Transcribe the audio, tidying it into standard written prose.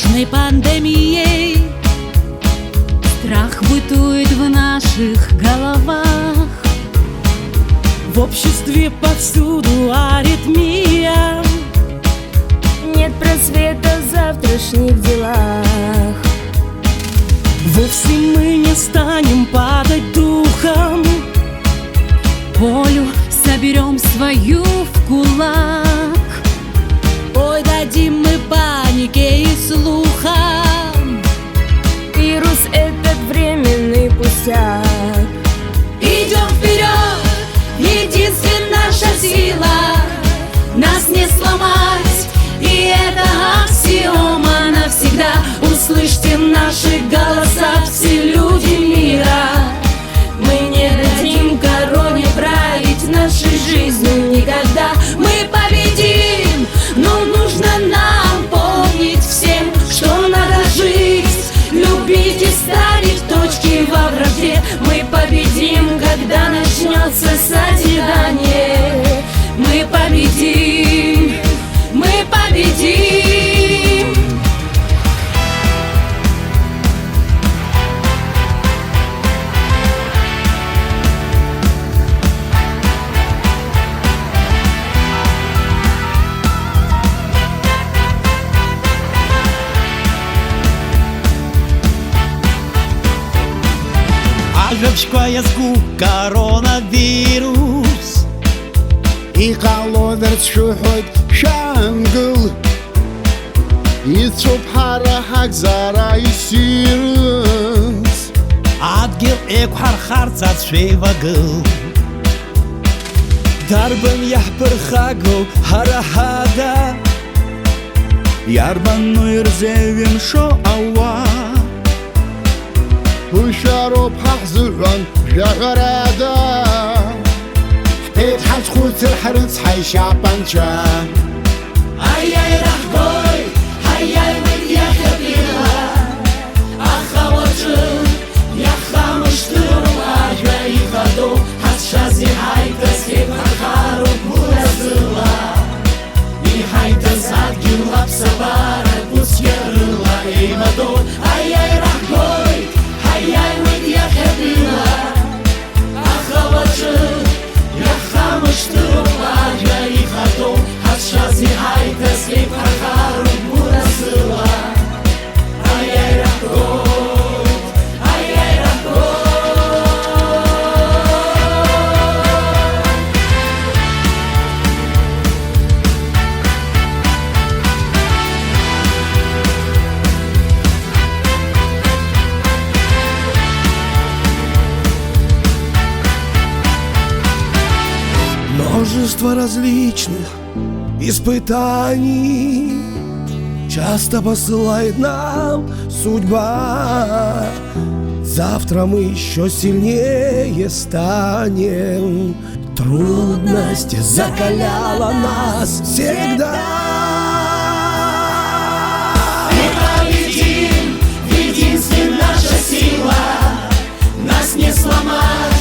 страшной пандемией. Страх бытует в наших головах. В обществе повсюду аритмия. Нет просвета в завтрашних делах. Вовсе мы не станем падать духом. Волю соберем свою в кулак. Ой, дадим мы панике и слухам. Вирус — этот временный пустяк. Идем вперед, единственная наша сила. Нас не сломать, и это аксиома навсегда. Услышьте наши голоса, все люди мира. Мы не дадим короне править нашей жизнью никогда. Мы победим, но нужно нам помнить всем, что надо жить, любить и ставить точки во вражде. Мы победим, когда начнется созидание. Мы победим, мы победим. Ажевшкая згу коронавирус Иқалодерц шухойт шангл Ицуп харахак зара исирус Адгил экхар харцат шевагл Дарбан яхпырхагл харахада Ярбан нуирзевин шо ауа Ушароп хахзуран жагарада Эдхалт хутер харц хайшапанча Ай-яй, рахгой, ай-яй, медья хабила. Ахавачу, яхамыштыру, ажа и хаду. Хасшази хайта скеп хахару буразыла. И хайта задгил лапсабара, пускерыла эймаду. Ай-яй, рахгой, ай-яй, медья хабила. Ахавачу, яхамыштыру, ажа и хаду. Хасшази хайта скеп хахару буразыла. Ай-яй, рахгой, ай-яй, рахгой. Множество различных испытаний часто посылает нам судьба. Завтра мы еще сильнее станем. Трудность закаляла нас всегда. Мы победим, единственная наша сила. Нас не сломать.